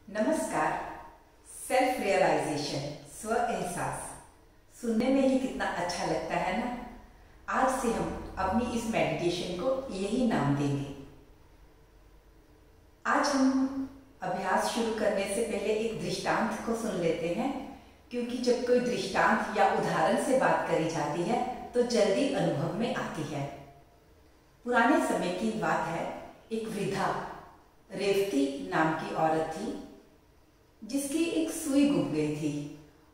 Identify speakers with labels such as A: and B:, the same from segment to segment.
A: नमस्कार। Self realisation, स्व एहसास सुनने में ही कितना अच्छा लगता है ना। आज से हम अपनी इस मेडिटेशन को यही नाम देंगे। आज हम अभ्यास शुरू करने से पहले एक दृष्टांत को सुन लेते हैं, क्योंकि जब कोई दृष्टांत या उदाहरण से बात करी जाती है तो जल्दी अनुभव में आती है। पुराने समय की बात है। एक वृद्धा रेवती नाम की औरत थी, जिसकी एक सुई गुम गई थी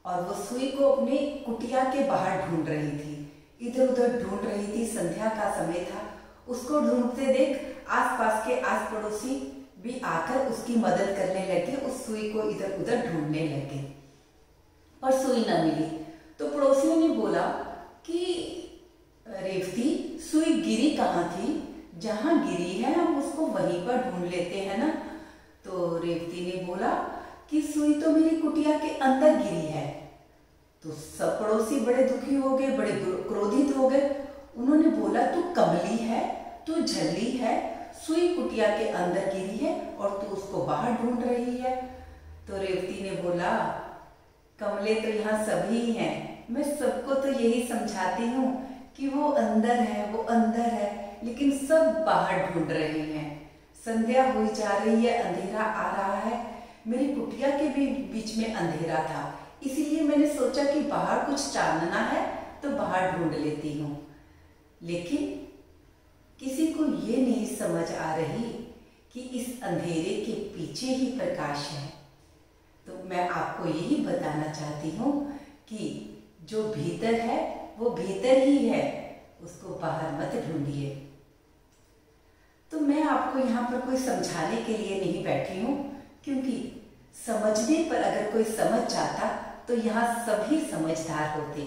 A: और वो सुई को अपने कुटिया के बाहर ढूंढ रही थी, इधर उधर ढूंढ रही थी। संध्या का समय था। उसको ढूंढते देख आसपास के आस पड़ोसी भी आकर उसकी मदद करने लगे, उस सुई को इधर उधर ढूंढने लगे, पर सुई न मिली। तो पड़ोसियों ने बोला कि रेवती, सुई गिरी कहाँ थी? जहां गिरी है हम उसको वहीं पर ढूंढ लेते हैं ना। तो रेवती ने बोला कि सुई तो मेरी कुटिया के अंदर गिरी है। तो सब पड़ोसी बड़े दुखी हो गए, बड़े क्रोधित हो गए। उन्होंने बोला, तू कमली है, तू झल्ली है, सुई कुटिया के अंदर गिरी है और तू उसको बाहर ढूंढ रही है। तो रेवती ने बोला, कमले तो यहाँ सभी हैं, मैं सबको तो यही समझाती हूँ कि वो अंदर है, वो अंदर है, लेकिन सब बाहर ढूंढ रहे हैं। संध्या हुई जा रही है, अंधेरा आ रहा है, मेरी कुटिया के भी बीच में अंधेरा था, इसीलिए मैंने सोचा कि बाहर कुछ चांदना है तो बाहर ढूंढ लेती हूँ। लेकिन किसी को ये नहीं समझ आ रही कि इस अंधेरे के पीछे ही प्रकाश है। तो मैं आपको यही बताना चाहती हूँ कि जो भीतर है वो भीतर ही है, उसको बाहर मत ढूंढिए। तो मैं आपको यहाँ पर कोई समझाने के लिए नहीं बैठी हूँ, क्योंकि समझने पर अगर कोई समझ जाता तो यहाँ सभी समझदार होते,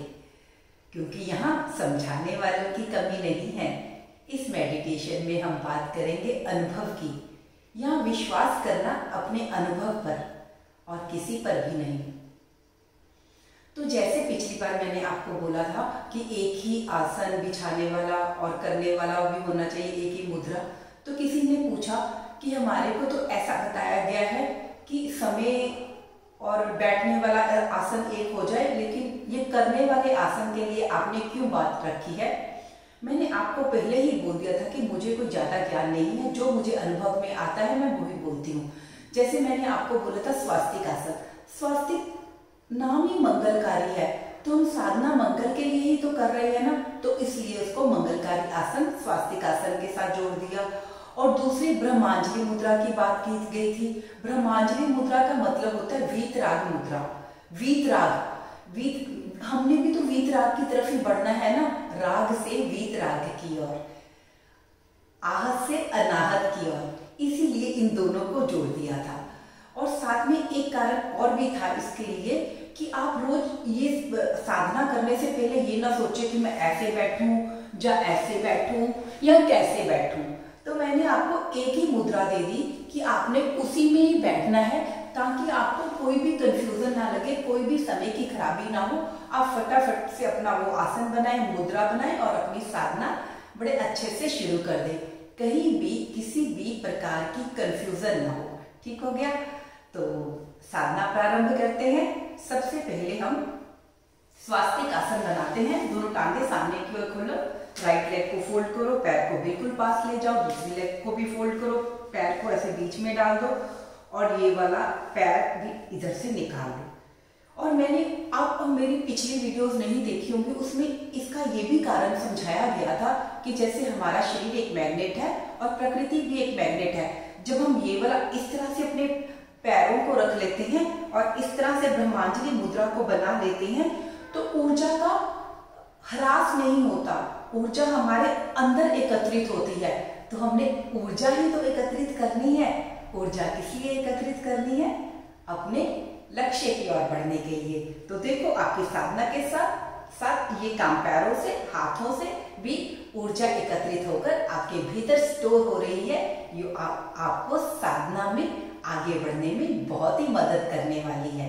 A: क्योंकि यहाँ समझाने वालों की कमी नहीं है। इस मेडिटेशन में हम बात करेंगे अनुभव की। यहाँ विश्वास करना अपने अनुभव पर और किसी पर भी नहीं। तो जैसे पिछली बार मैंने आपको बोला था कि एक ही आसन बिछाने वाला और करने वाला भी होना चाहिए, एक ही मुद्रा। तो किसी ने पूछा कि हमारे को तो ऐसा बताया गया है कि समय और बैठने वाला आसन एक हो जाए, लेकिन ये करने वाले आसन के लिए आपने क्यों बात रखी है? मैंने आपको पहले ही बोल दिया था कि मुझे कोई ज़्यादा ज्ञान नहीं है, जो मुझे अनुभव में आता है मैं वही बोलती हूँ। जैसे मैंने आपको बोला था स्वास्तिक आसन, स्वास्तिक नाम ही मंगलकारी है, तो हम साधना मंगल के लिए ही तो कर रहे हैं ना, तो इसलिए उसको मंगलकारी आसन स्वास्तिक आसन के साथ जोड़ दिया। और दूसरी ब्रह्मांजलि मुद्रा की बात की गई थी। ब्रह्मांजलि मुद्रा का मतलब होता है वीतराग मुद्रा। वीत हमने भी तो वीतराग की तरफ ही बढ़ना है ना, राग से वीतराग की ओर, आहत से अनाहत की ओर, इसीलिए इन दोनों को जोड़ दिया था। और साथ में एक कारण और भी था इसके लिए कि आप रोज ये साधना करने से पहले ये ना सोचे कि मैं ऐसे बैठूं या ऐसे बैठूं या कैसे बैठूं। तो मैंने आपको एक ही मुद्रा दे दी कि आपने उसी में ही बैठना है, ताकि आपको कोई भी कंफ्यूजन ना लगे, कोई भी समय की खराबी ना हो। आप फटाफट से अपना वो आसन बनाएं, मुद्रा बनाएं और अपनी साधना बड़े अच्छे से शुरू कर दें। कहीं भी किसी भी प्रकार की कंफ्यूजन ना हो। ठीक हो गया? तो साधना प्रारंभ करते हैं। सबसे पहले हम स्वास्तिक आसन बनाते हैं। दोनों टांगे सामने की ओर खोलो, राइट लेग को फोल्ड करो, पैर को बिल्कुल पास ले जाओ, दूसरी लेग को भी फोल्ड करो, पैर को ऐसे बीच में डाल दो और ये वाला पैर भी इधर से निकाल दो। और मैंने आप मेरी पिछली वीडियोस नहीं देखी होंगी, उसमें इसका ये भी कारण समझाया गया था कि जैसे हमारा शरीर एक मैग्नेट है और प्रकृति भी एक मैग्नेट है। जब हम ये वाला इस तरह से अपने पैरों को रख लेते हैं और इस तरह से ब्रह्मांजलि मुद्रा को बना लेते हैं, तो ऊर्जा का ह्रास नहीं होता, ऊर्जा हमारे अंदर एकत्रित होती है। तो हमने ऊर्जा ही तो एकत्रित करनी है। ऊर्जा किस लिए एकत्रित करनी है? अपने लक्ष्य की ओर बढ़ने के लिए। तो देखो, आपकी साधना के साथ साथ ये काम पैरों से, हाथों से भी ऊर्जा एकत्रित होकर आपके भीतर स्टोर हो रही है। ये आपको साधना में आगे बढ़ने में बहुत ही मदद करने वाली है।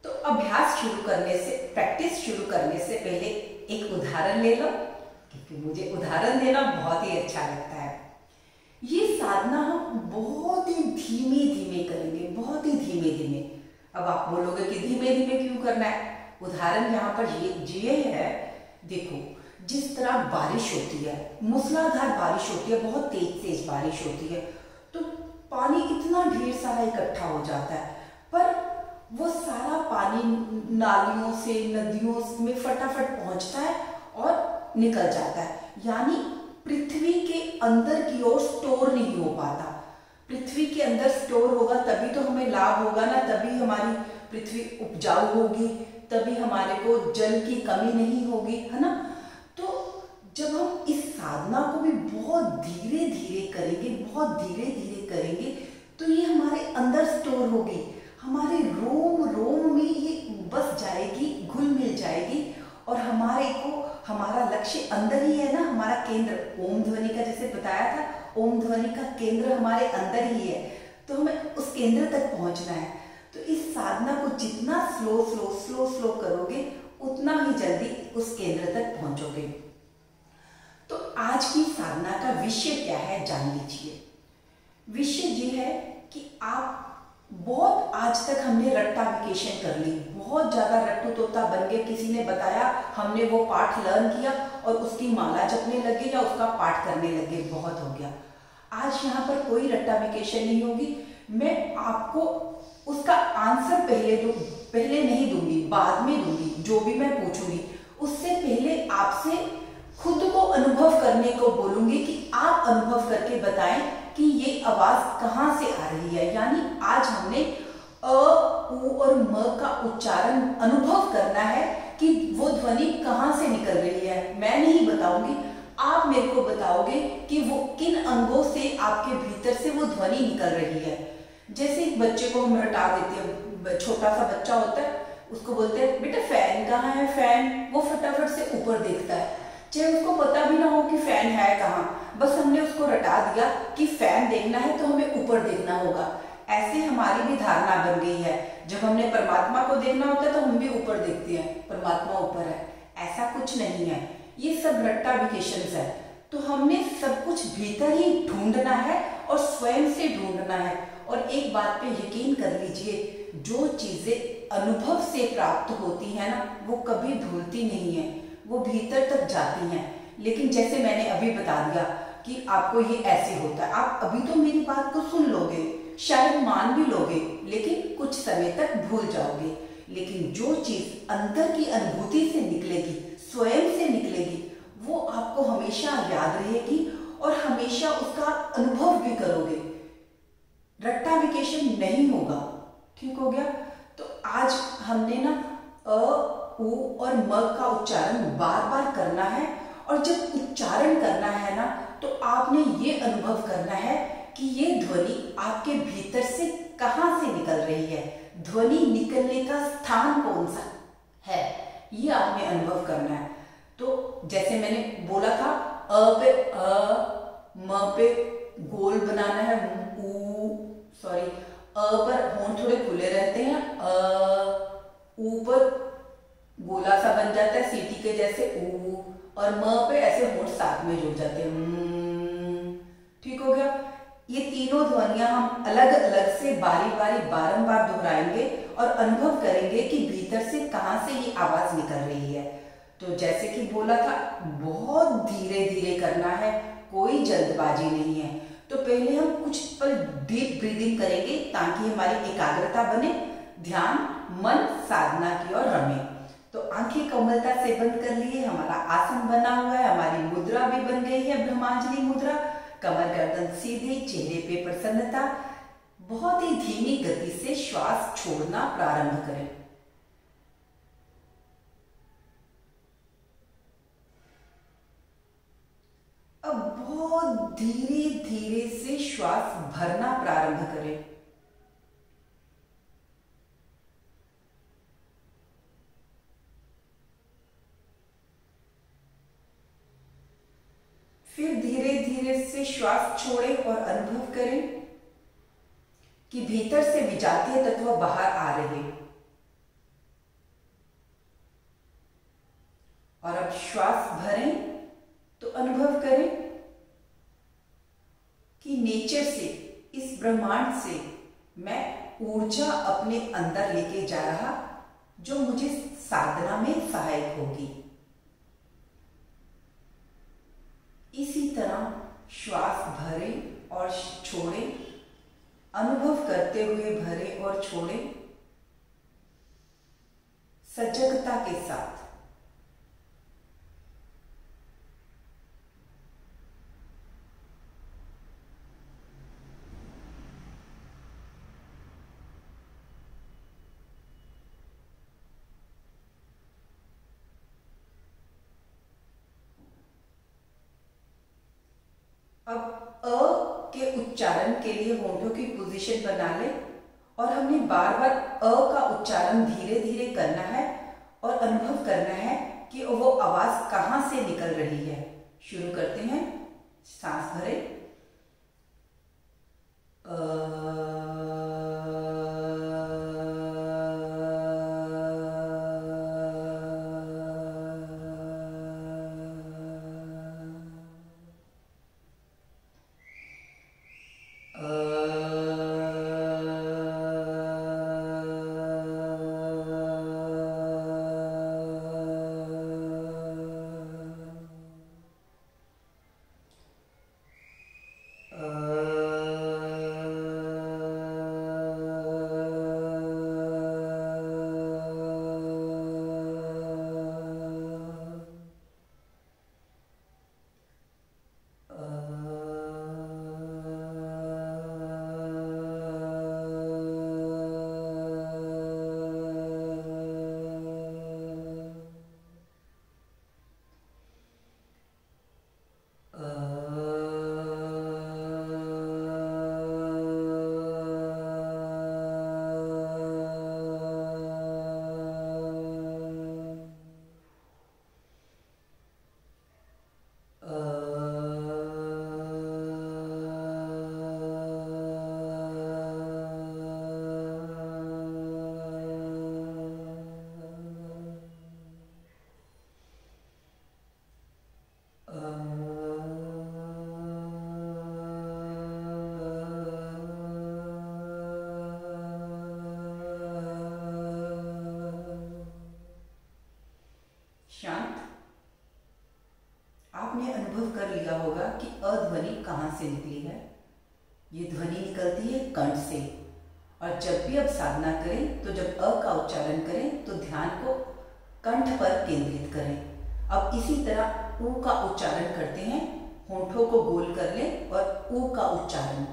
A: तो अभ्यास शुरू करने से, प्रैक्टिस शुरू करने से पहले एक उदाहरण ले लो, क्योंकि मुझे उदाहरण देना बहुत ही अच्छा लगता है। ये साधना हम बहुत ही धीमे धीमे करेंगे, बहुत अब आप बोलोगे कि धीमे धीमे क्यों करना है। उदाहरण यहाँ पर ये है, देखो जिस तरह बारिश होती है, मूसलाधार बारिश होती है, बहुत तेज बारिश होती है, तो पानी इतना ढेर सारा इकट्ठा हो जाता है, पर वो सारा पानी नालियों से नदियों में फटाफट पहुंचता है और निकल जाता है, यानी पृथ्वी के अंदर की ओर स्टोर नहीं हो पाता। पृथ्वी के अंदर स्टोर होगा तभी तो हमें लाभ होगा ना, तभी हमारी पृथ्वी उपजाऊ होगी, तभी हमारे को जल की कमी नहीं होगी, है ना। तो जब हम इस साधना को भी बहुत धीरे धीरे करेंगे, बहुत धीरे धीरे करेंगे, तो ये हमारे अंदर स्टोर होगी, हमारे रोम रोम में ये बस जाएगी, घुल मिल जाएगी, और हमारा लक्ष्य अंदर ही है ना, हमारा केंद्र ओम ध्वनि का, जैसे बताया था, ओम ध्वनि का केंद्र हमारे अंदर ही है, तो हमें उस केंद्र तक पहुंचना है। तो इस साधना को जितना स्लो करोगे, उतना ही जल्दी उस केंद्र तक पहुंचोगे। तो आज की साधना का विषय क्या है जान लीजिए। विषय ये है कि आप बहुत, आज तक हमने रट्टाफिकेशन कर ली, बहुत ज्यादा रट्टू तोता बन गए, किसी ने बताया, हमने वो पाठ लर्न किया और उसकी माला जपने लगे या उसका पाठ करने लगे, बहुत हो गया। आज यहाँ पर कोई रट्टाफिकेशन नहीं होगी। मैं आपको उसका आंसर पहले नहीं दूंगी, बाद में दूंगी। जो भी मैं पूछूंगी उससे पहले आपसे खुद को अनुभव करने को बोलूंगी कि आप अनुभव करके बताएं कि ये आवाज कहाँ से आ रही है। यानी आज हमने अ, उ और म का उच्चारण अनुभव करना है कि वो ध्वनि कहाँ से निकल रही है। मैं नहीं बताऊंगी, आप मेरे को बताओगे कि वो किन अंगों से आपके भीतर से वो ध्वनि निकल रही है। जैसे एक बच्चे को हम रटा देते हैं, छोटा सा बच्चा होता है, उसको बोलते हैं बेटा फैन कहाँ है, फैन, वो फटाफट से ऊपर देखता है, चाहे उसको पता भी ना हो कि फैन है कहाँ, बस हमने उसको रटा दिया कि फैन देखना है तो हमें ऊपर देखना होगा। ऐसे हमारी भी धारणा बन गई है, जब हमने परमात्मा को देखना होता है तो हम भी ऊपर देखते हैं, परमात्मा ऊपर है। ऐसा कुछ नहीं है, ये सब रट्टाफिकेशंस है। तो हमने सब कुछ भीतर ही ढूंढना है और स्वयं से ढूंढना है। और एक बात पे यकीन कर लीजिए, जो चीजें अनुभव से प्राप्त होती है ना, वो कभी भूलती नहीं है, वो भीतर तक जाती हैं। लेकिन जैसे मैंने अभी बता दिया कि आपको ये ऐसे होता है, आप अभी तो मेरी बात को सुन लोगे, शायद मान भी लोगे, लेकिन कुछ समय तक भूल जाओगे। लेकिन जो चीज अंदर की अनुभूति से निकलेगी, स्वयं से निकलेगी, वो आपको हमेशा याद रहेगी और हमेशा उसका अनुभव भी करोगे। रट्टाफिकेशन नहीं होगा। ठीक हो गया। तो आज हमने ना अ, उ और म का उच्चारण बार बार करना है, और जब उच्चारण करना है ना, तो आपने ये अनुभव करना है कि ये ध्वनि आपके भीतर से कहाँ से निकल रही है, ध्वनि निकलने का स्थान कौन सा है, ये आपने अनुभव करना है। तो जैसे मैंने बोला था, अ पे अ, म पे गोल बनाना है, अ पर होंठ थोड़े खुले रहते हैं, ऊ पर गोला सा बन जाता है सीटी के जैसे ऊ, और म पे ऐसे होंठ साथ में जुड़ जाते हैं। ठीक हो गया। ये तीनों ध्वनियां हम अलग अलग से बारी बारी बारंबार दोहराएंगे और अनुभव करेंगे कि भीतर से कहां से ये आवाज निकल रही है। तो जैसे कि बोला था, बहुत धीरे धीरे करना है, कोई जल्दबाजी नहीं है। तो पहले हम कुछ पल डीप ब्रीदिंग करेंगे ताकि हमारी एकाग्रता बने, ध्यान मन साधना की ओर रमे। तो आंखें कोमलता से बंद कर लिए, हमारा आसन बना हुआ है, हमारी मुद्रा भी बन गई है, ब्रह्मांजलि मुद्रा। कमर गर्दन सीधी, चेहरे पे प्रसन्नता। बहुत ही धीमी गति से श्वास छोड़ना प्रारंभ करें। अब बहुत धीरे धीरे से श्वास भरना प्रारंभ करें। फिर धीरे धीरे से श्वास छोड़ें और अनुभव करें कि भीतर से विजातीय तत्व बाहर आ रहे हैं। और अब श्वास भरें तो अनुभव करें कि नेचर से, इस ब्रह्मांड से मैं ऊर्जा अपने अंदर लेके जा रहा जो मुझे साधना में सहायक होगी। इसी तरह श्वास भरे और छोड़े, अनुभव करते हुए भरे और छोड़े, सजगता के साथ। अब अ के उच्चारण के लिए होठों की पोजीशन बना ले और हमने बार बार अ का उच्चारण धीरे धीरे करना है और अनुभव करना है कि वो आवाज कहां से निकल रही है। शुरू करते हैं। सांस भरे शांत। आपने अनुभव कर लिया होगा कि अध्वनि कहाँ से निकली है। ये ध्वनि निकलती है कंठ से। और जब भी आप साधना करें तो जब अ का उच्चारण करें तो ध्यान को कंठ पर केंद्रित करें। अब इसी तरह ऊ का उच्चारण करते हैं। होठों को गोल कर लें और ऊ का उच्चारण।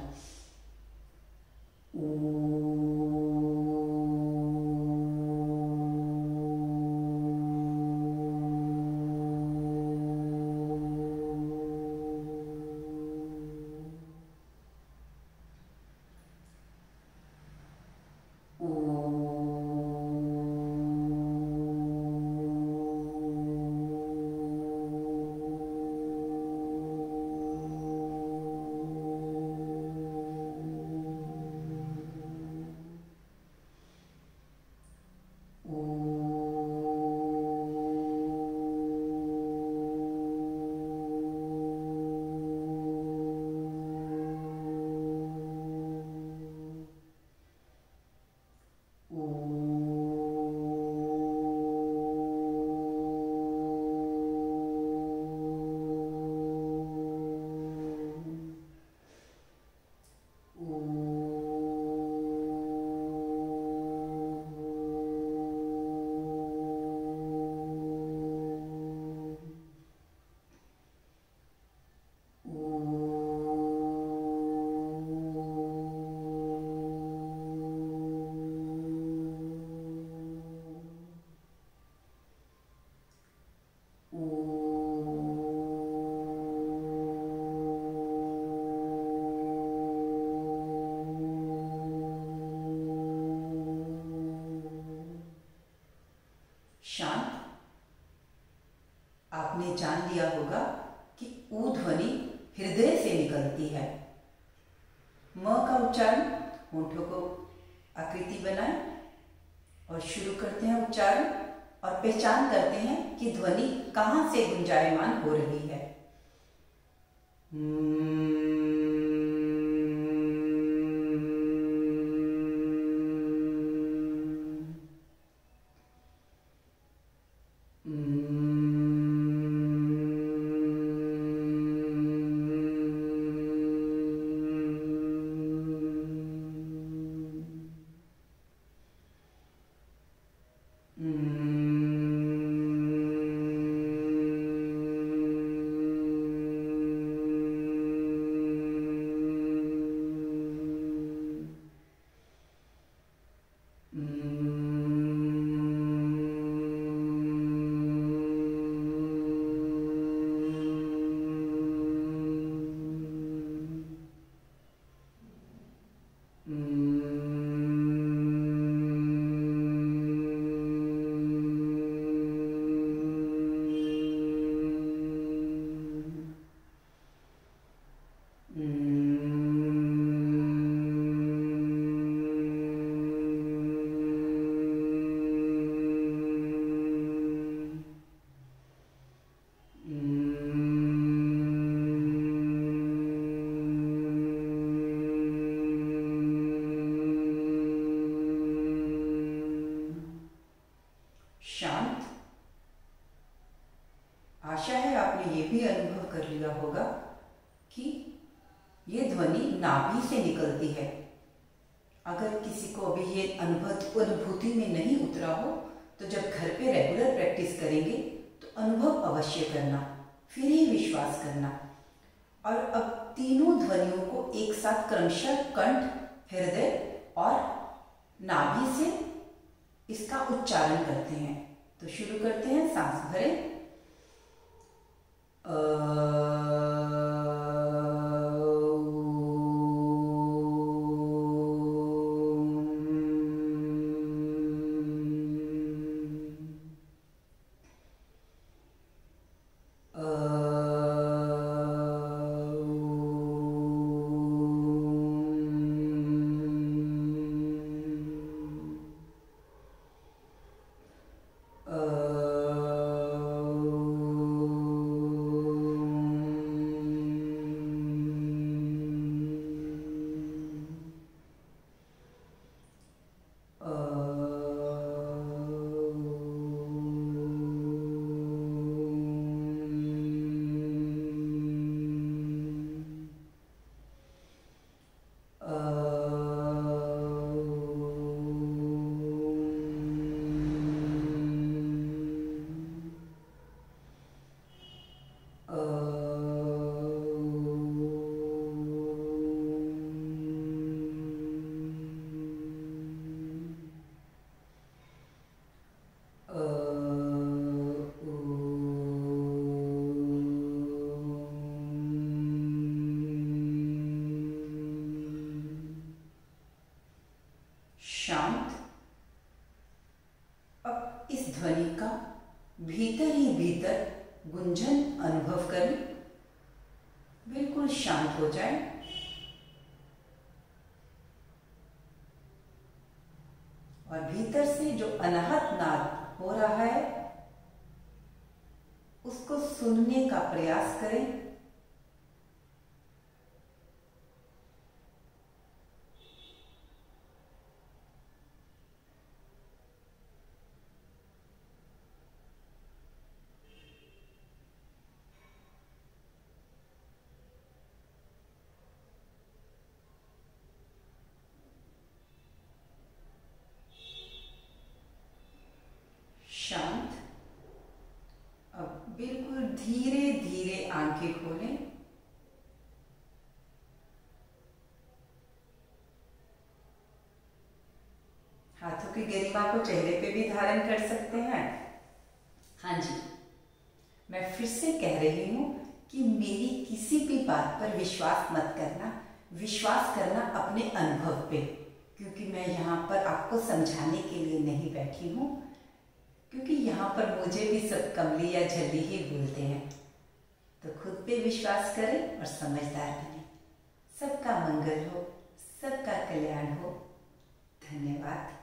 A: शांत। आपने जान लिया होगा कि ऊ ध्वनि हृदय से निकलती है। म का उच्चारण, होठों को आकृति बनाएं और शुरू करते हैं उच्चारण और पहचान करते हैं कि ध्वनि कहाँ से गुंजायमान हो रही है। शांत। आशा है आपने ये भी अनुभव कर लिया होगा कि ये ध्वनि नाभि से निकलती है। अगर किसी को अभी ये अनुभूति में नहीं उतरा हो तो जब घर पे रेगुलर प्रैक्टिस करेंगे तो अनुभव अवश्य करना, फिर ही विश्वास करना। और अब तीनों ध्वनियों को एक साथ क्रमशः कंठ, हृदय और नाभि से इसका उच्चारण करते हैं। तो शुरू करते हैं। सांस भरें। शांत। अब इस ध्वनि का भीतर ही भीतर गुंजन अनुभव करें। बिल्कुल शांत हो जाए। और भीतर से जो अनाहत नाद हो रहा है उसको सुनने का प्रयास करें। शांत। अब बिल्कुल धीरे धीरे आंखें खोलें। हाथों की गरिमा को चेहरे पे भी धारण कर सकते हैं। हाँ जी, मैं फिर से कह रही हूं कि मेरी किसी भी बात पर विश्वास मत करना। विश्वास करना अपने अनुभव पे, क्योंकि मैं यहाँ पर आपको समझाने के लिए नहीं बैठी हूँ। क्योंकि यहाँ पर मुझे भी सब कमली या झल्ली ही बोलते हैं। तो खुद पे विश्वास करें और समझदार बने। सबका मंगल हो, सबका कल्याण हो। धन्यवाद।